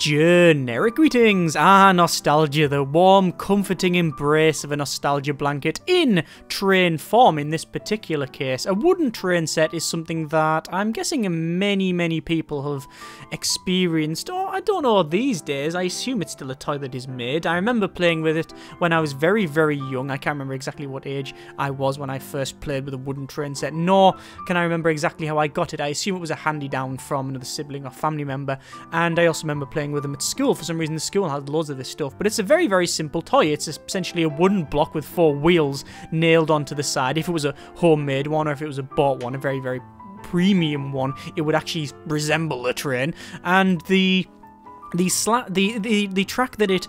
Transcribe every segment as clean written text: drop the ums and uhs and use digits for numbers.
Generic greetings! Ah, nostalgia, the warm, comforting embrace of a nostalgia blanket in train form in this particular case. A wooden train set is something that I'm guessing many people have experienced, or I don't know these days, I assume it's still a toy that is made. I remember playing with it when I was very young. I can't remember exactly what age I was when I first played with a wooden train set, nor can I remember exactly how I got it. I assume it was a hand-me-down from another sibling or family member, and I also remember playing with them at school. For some reason the school had loads of this stuff, but it's a very simple toy. It's essentially a wooden block with 4 wheels nailed onto the side. If it was a homemade one or if it was a bought one, a very premium one, it would actually resemble a train. And the track that it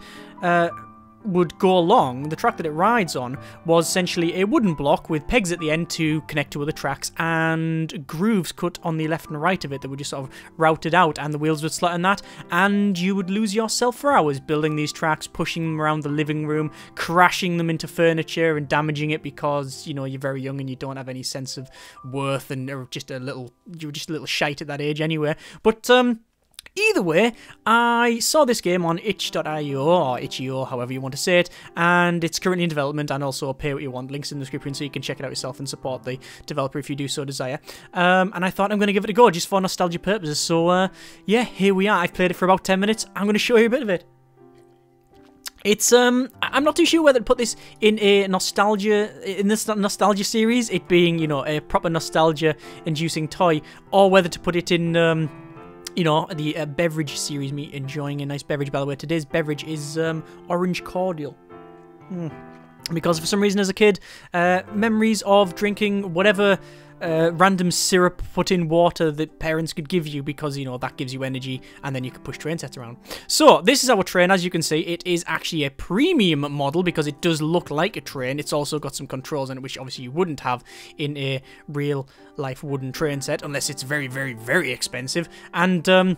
would go along, the track that it rides on, was essentially a wooden block with pegs at the end to connect to other tracks and grooves cut on the left and right of it that were just sort of routed out, and the wheels would slot in that, and you would lose yourself for hours building these tracks, pushing them around the living room, crashing them into furniture and damaging it because, you know, you're very young and you don't have any sense of worth and you're just a little shite at that age anyway. But either way, I saw this game on itch.io, or itch.io, however you want to say it, and it's currently in development, and also pay what you want. Links in the description so you can check it out yourself and support the developer if you do so desire. And I thought I'm going to give it a go just for nostalgia purposes, so yeah, here we are. I've played it for about 10 minutes. I'm going to show you a bit of it. It's, I'm not too sure whether to put this in a this nostalgia series, it being, you know, a proper nostalgia-inducing toy, or whether to put it in, you know, the beverage series, me enjoying a nice beverage. By the way, today's beverage is orange cordial. Because for some reason as a kid, memories of drinking whatever random syrup put in water that parents could give you because, you know, that gives you energy and then you could push train sets around. So this is our train. As you can see, it is actually a premium model because it does look like a train. It's also got some controls in it, which obviously you wouldn't have in a real life wooden train set unless it's very expensive. And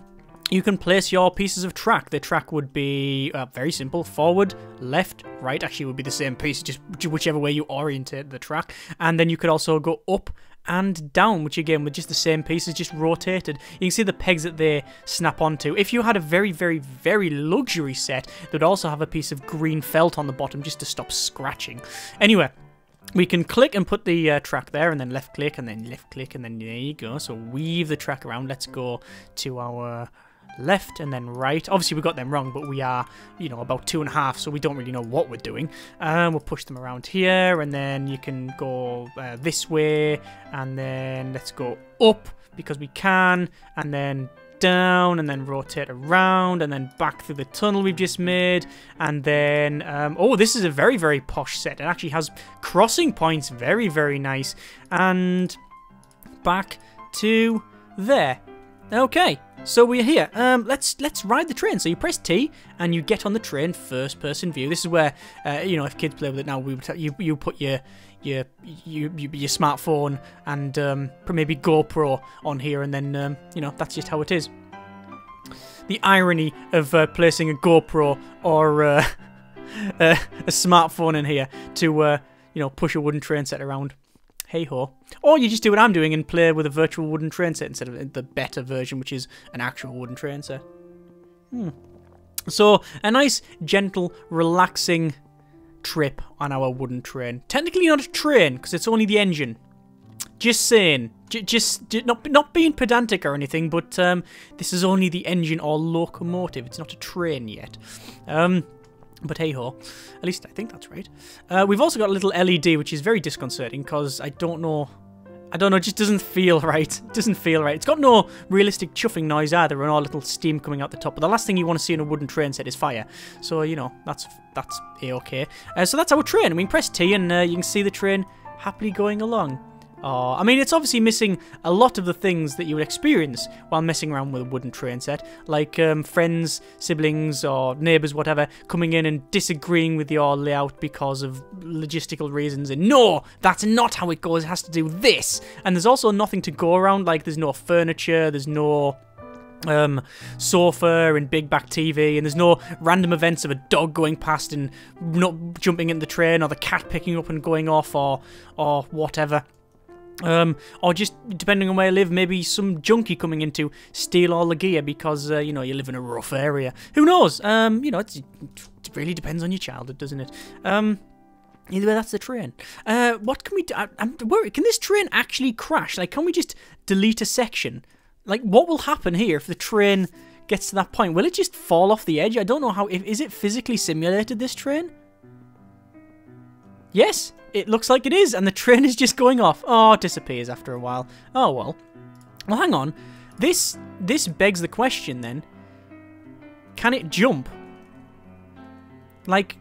you can place your pieces of track. The track would be very simple: forward, left, right. Actually, it would be the same piece, just whichever way you orientate the track. And then you could also go up and down, which again with just the same pieces, just rotated. You can see the pegs that they snap onto. If you had a very luxury set, they'd also have a piece of green felt on the bottom just to stop scratching. Anyway, we can click and put the track there, and then left click, and then left click, and then there you go. So weave the track around. Let's go to our left and then right. Obviously we got them wrong, but we are, you know, about 2.5, so we don't really know what we're doing. We'll push them around here, and then you can go this way, and then let's go up because we can, and then down, and then rotate around, and then back through the tunnel we've just made, and then oh, this is a very posh set. It actually has crossing points, very nice, and back to there. Okay, so we're here. Let's ride the train. So you press T and you get on the train first person view. This is where you know, if kids play with it now, we would you put your smartphone and maybe GoPro on here, and then you know, that's just how it is. The irony of placing a GoPro or a smartphone in here to you know, push a wooden train set around. Hey ho. Or you just do what I'm doing and play with a virtual wooden train set instead of the better version, which is an actual wooden train set. So, a nice, gentle, relaxing trip on our wooden train. Technically not a train, because it's only the engine. Just saying. Not being pedantic or anything, but this is only the engine or locomotive. It's not a train yet. But hey-ho, at least I think that's right. We've also got a little LED, which is very disconcerting, because I don't know, it just doesn't feel right. It doesn't feel right. It's got no realistic chuffing noise either, and all little steam coming out the top. But the last thing you want to see in a wooden train set is fire. So, you know, that's A-okay. So that's our train, and we can press T, and you can see the train happily going along. I mean, it's obviously missing a lot of the things that you would experience while messing around with a wooden train set, like friends, siblings, or neighbours, whatever, coming in and disagreeing with your layout because of logistical reasons, and no, that's not how it goes, it has to do this. And there's also nothing to go around, like there's no furniture, there's no sofa and big back TV, and there's no random events of a dog going past and not jumping in the train, or the cat picking up and going off, or whatever. Or just, depending on where you live, maybe some junkie coming in to steal all the gear because, you know, you live in a rough area. Who knows? You know, it really depends on your childhood, doesn't it? Either way, that's the train. What can we do? I'm worried. Can this train actually crash? Like, can we just delete a section? Like, what will happen here if the train gets to that point? Will it just fall off the edge? I don't know how. Is it physically simulated, this train? Yes, it looks like it is, and the train is just going off. Oh, it disappears after a while. Oh, well. Well, hang on. This begs the question, then. Can it jump? Like,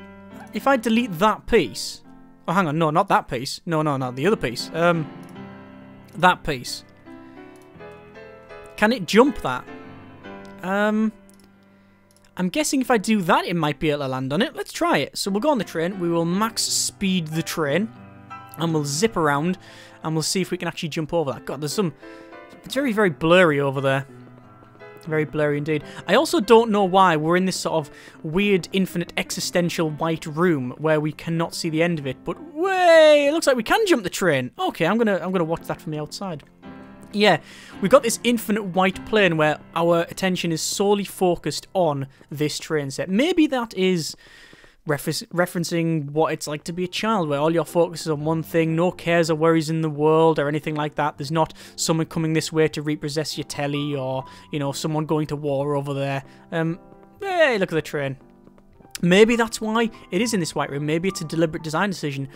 if I delete that piece... Oh, hang on. No, not that piece. No, the other piece. That piece. Can it jump that? I'm guessing if I do that, it might be able to land on it. Let's try it. So we'll go on the train. We will max speed the train. And we'll zip around. And we'll see if we can actually jump over that. God, there's some... It's very, very blurry over there. Very blurry indeed. I also don't know why we're in this sort of weird, infinite, existential white room where we cannot see the end of it. But, way, it looks like we can jump the train. Okay, I'm gonna watch that from the outside. Yeah, we've got this infinite white plane where our attention is solely focused on this train set. Maybe that is referencing what it's like to be a child, where all your focus is on one thing, no cares or worries in the world or anything like that. There's not someone coming this way to repossess your telly or, you know, someone going to war over there. Hey, look at the train. Maybe that's why it is in this white room. Maybe it's a deliberate design decision.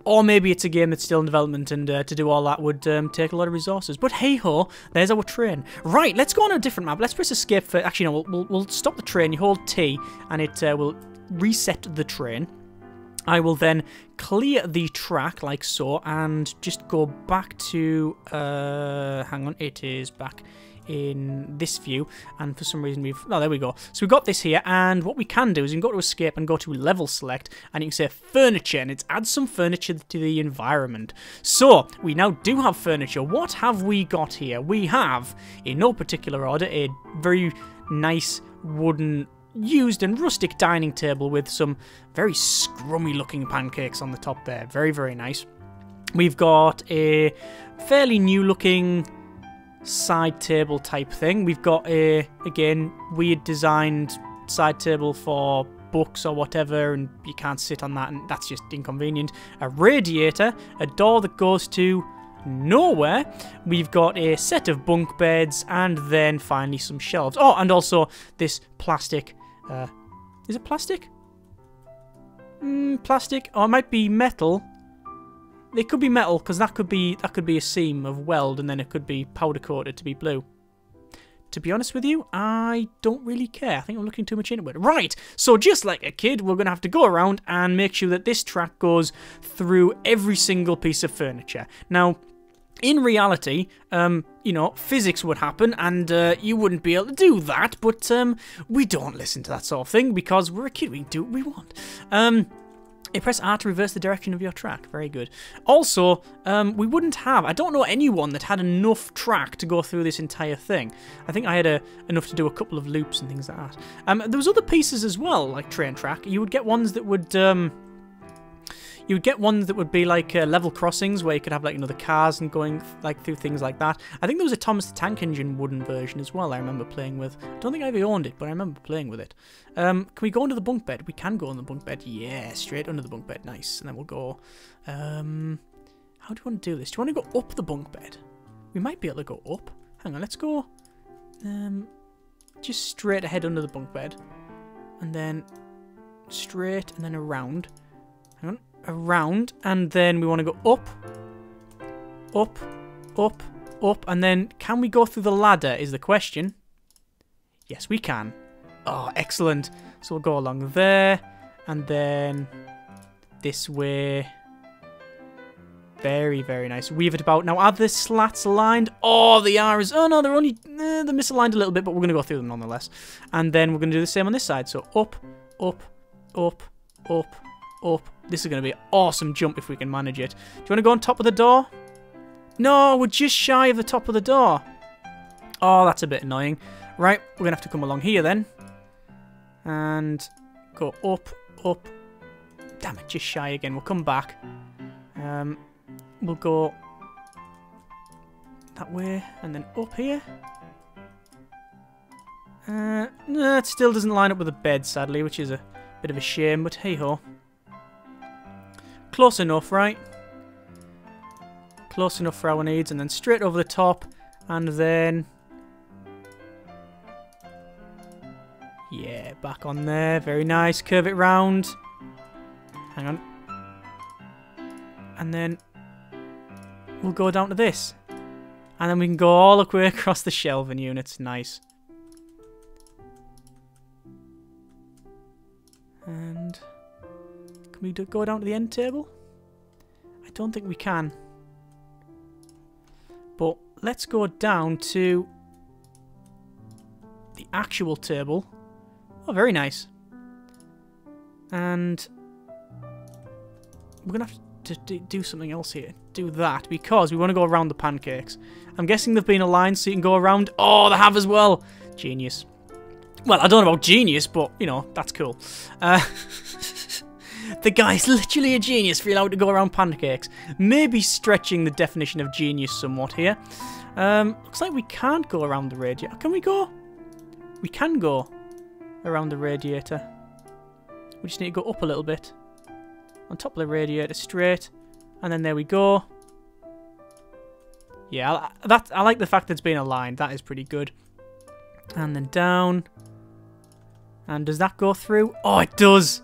Or maybe it's a game that's still in development and to do all that would take a lot of resources. But hey-ho, there's our train. Right, let's go on a different map. Let's press escape for... Actually, no, we'll stop the train. You hold T and it will reset the train. I will then clear the track like so and just go back to... hang on, it is back in this view, and for some reason we've... Oh, there we go. So we've got this here, and what we can do is we can go to escape and go to level select, and you can say furniture, and it adds some furniture to the environment. So, we now do have furniture. What have we got here? We have, in no particular order, a very nice wooden used and rustic dining table with some very scrummy looking pancakes on the top there. Very, very nice. We've got a fairly new looking side table type thing. We've got a, again, weird designed side table for books or whatever, and you can't sit on that, and that's just inconvenient. A radiator, a door that goes to nowhere. We've got a set of bunk beds, and then finally some shelves. Oh, and also this plastic. Is it plastic? Plastic, or it might be metal. It could be metal, because that could be a seam of weld, and then it could be powder coated to be blue. To be honest with you, I don't really care. I think I'm looking too much into it. Right, so just like a kid, we're going to have to go around and make sure that this track goes through every single piece of furniture. Now, in reality, you know, physics would happen, and you wouldn't be able to do that, but we don't listen to that sort of thing, because we're a kid, we can do what we want. You press R to reverse the direction of your track. Very good. Also, we wouldn't have... I don't know anyone that had enough track to go through this entire thing. I think I had enough to do a couple of loops and things like that. There was other pieces as well, like train track. You would get ones that would... You would get ones that would be like level crossings where you could have like, you know, the cars and going like through things like that. I think there was a Thomas the Tank Engine wooden version as well I remember playing with. I don't think I ever owned it, but I remember playing with it. Can we go under the bunk bed? We can go on the bunk bed. Yeah, straight under the bunk bed. Nice. And then we'll go... how do you want to do this? Do you want to go up the bunk bed? We might be able to go up. Hang on, let's go... just straight ahead under the bunk bed. And then straight and then around. Hang on. Around, and then we want to go up, up, up, up, and then can we go through the ladder is the question. Yes, we can. Oh, excellent. So we'll go along there, and then this way. Very, very nice. Weave it about. Now, are the slats aligned? Oh, they are. Oh, no, they're only... they're misaligned a little bit, but we're going to go through them nonetheless. And then we're going to do the same on this side. So up, up, up, up, up. This is going to be an awesome jump if we can manage it. Do you want to go on top of the door? No, we're just shy of the top of the door. Oh, that's a bit annoying. Right, we're going to have to come along here then. And go up, up. Damn it, just shy again. We'll come back. We'll go that way, and then up here. No, it still doesn't line up with the bed, sadly, which is a bit of a shame, but hey-ho. Close enough, right? Close enough for our needs, and then straight over the top, and then... yeah, back on there. Very nice. Curve it round. Hang on. And then we'll go down to this. And then we can go all the way across the shelving units. Nice. And can we go down to the end table? I don't think we can. But let's go down to the actual table. Oh, very nice. And we're going to have to do something else here. Do that, because we want to go around the pancakes. I'm guessing they've been aligned so you can go around. Oh, they have as well. Genius. Well, I don't know about genius, but, you know, that's cool. The guy's literally a genius for allowed to go around pancakes. Maybe stretching the definition of genius somewhat here. Looks like we can't go around the radiator. Can we go? We can go around the radiator. We just need to go up a little bit. On top of the radiator, straight. And then there we go. Yeah, I like the fact that it's been aligned. That is pretty good. And then down. And does that go through? Oh, it does!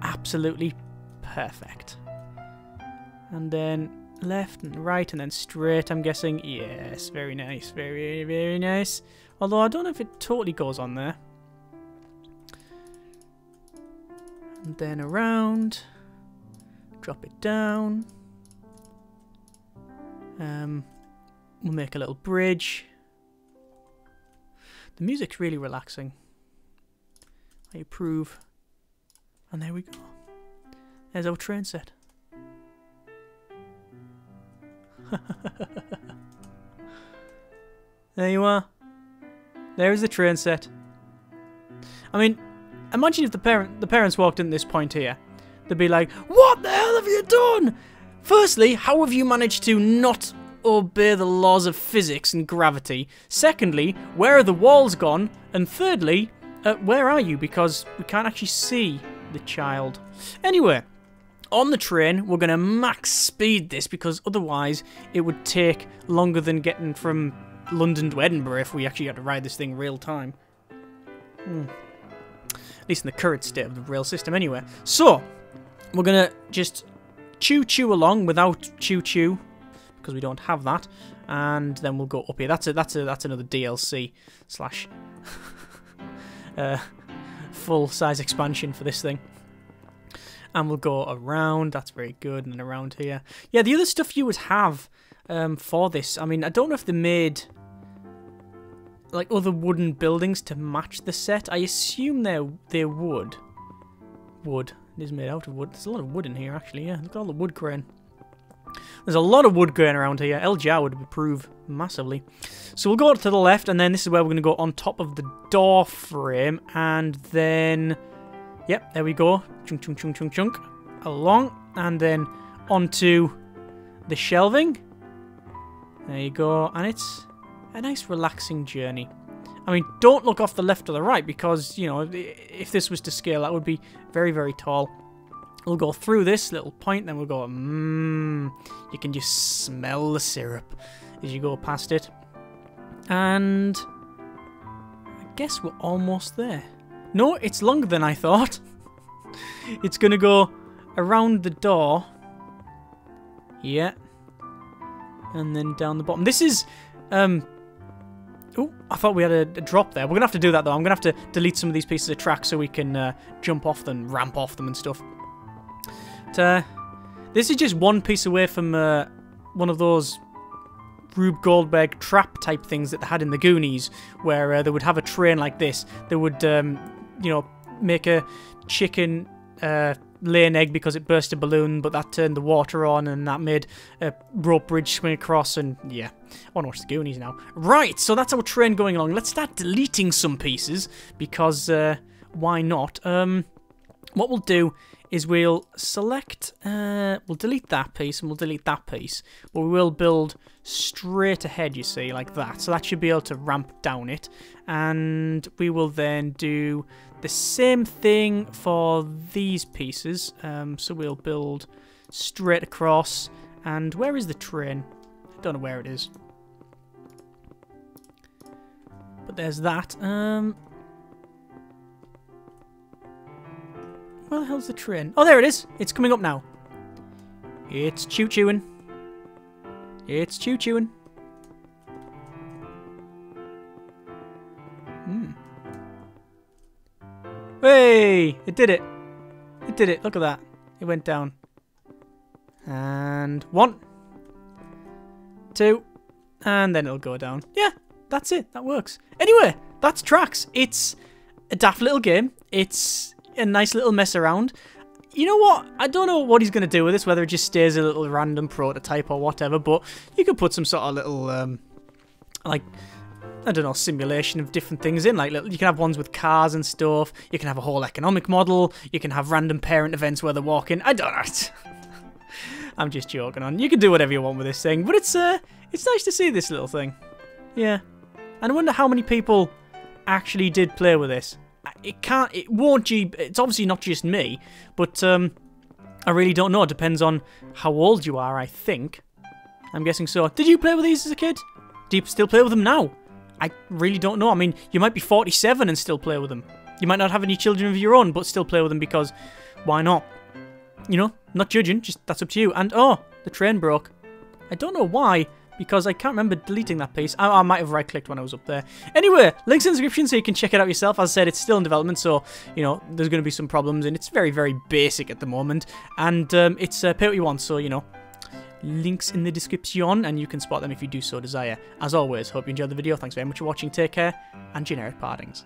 Absolutely perfect. And then left and right and then straight, I'm guessing. Yes, very nice. Very, very nice. Although I don't know if it totally goes on there. And then around. Drop it down. We'll make a little bridge. The music's really relaxing. I approve. And there we go. There's our train set. There you are. There is the train set. I mean, imagine if the parents walked in at this point here. They'd be like, "What the hell have you done?" Firstly, how have you managed to not obey the laws of physics and gravity? Secondly, where are the walls gone? And thirdly, where are you? Because we can't actually see the child. Anyway, on the train, we're going to max speed this because otherwise it would take longer than getting from London to Edinburgh if we actually had to ride this thing real time. At least in the current state of the rail system anyway. So, we're going to just choo-choo along without choo-choo because we don't have that. And then we'll go up here. That's another DLC slash full-size expansion for this thing. And we'll go around. That's very good. And then around here. Yeah, the other stuff you would have for this. I mean, I don't know if they made like other wooden buildings to match the set. I assume they would. Wood. It is made out of wood. There's a lot of wood in here, actually. Yeah, look at all the wood grain. There's a lot of wood grain around here. LJR would approve massively. So we'll go to the left, and then this is where we're going to go on top of the door frame, and then, yep, there we go. Chunk, chunk, chunk, chunk, chunk. Along, and then onto the shelving. There you go, and it's a nice relaxing journey. I mean, don't look off the left or the right because, you know, if this was to scale, that would be very, very tall. We'll go through this little point, then we'll go, you can just smell the syrup as you go past it. And I guess we're almost there. No, it's longer than I thought. It's going to go around the door. Yeah. And then down the bottom. This is, oh, I thought we had a drop there. We're going to have to do that, though. I'm going to have to delete some of these pieces of track so we can jump off them, ramp off them and stuff. But, this is just one piece away from one of those Rube Goldberg trap type things that they had in the Goonies, where they would have a train like this. They would, you know, make a chicken lay an egg because it burst a balloon, but that turned the water on, and that made a rope bridge swing across, and yeah. I want to watch the Goonies now. Right, so that's our train going along. Let's start deleting some pieces, because why not? What we'll do is we'll select, we'll delete that piece and we'll delete that piece, but we will build straight ahead, you see, like that. So that should be able to ramp down it, and we will then do the same thing for these pieces. So we'll build straight across, and where is the train? I don't know where it is. But there's that. Where the hell's the train? Oh, there it is. It's coming up now. It's choo-chooing. It's choo-chooing. Hey! It did it. It did it. Look at that. It went down. And 1, 2, and then it'll go down. Yeah, that's it. That works. Anyway, that's Tracks. It's a daft little game. It's a nice little mess around. You know what? I don't know what he's going to do with this, whether it just stays a little random prototype or whatever, but you could put some sort of little, like, I don't know, simulation of different things in. Like, you can have ones with cars and stuff. You can have a whole economic model. You can have random parent events where they're walking. I don't know. I'm just joking on. You can do whatever you want with this thing, but it's nice to see this little thing. Yeah. And I wonder how many people actually did play with this. It's obviously not just me, but I really don't know. It depends on how old you are, I think. I'm guessing so. Did you play with these as a kid? Do you still play with them now? I really don't know. I mean, you might be 47 and still play with them. You might not have any children of your own, but still play with them because why not? You know, not judging, just that's up to you. And oh, the train broke. I don't know why, because I can't remember deleting that piece. I might have right-clicked when I was up there. Anyway, links in the description so you can check it out yourself. As I said, it's still in development, so, you know, there's going to be some problems, and it's very, very basic at the moment. And it's pay what you want, so, you know, links in the description, and you can spot them if you do so desire. As always, hope you enjoyed the video. Thanks very much for watching. Take care, and generic partings.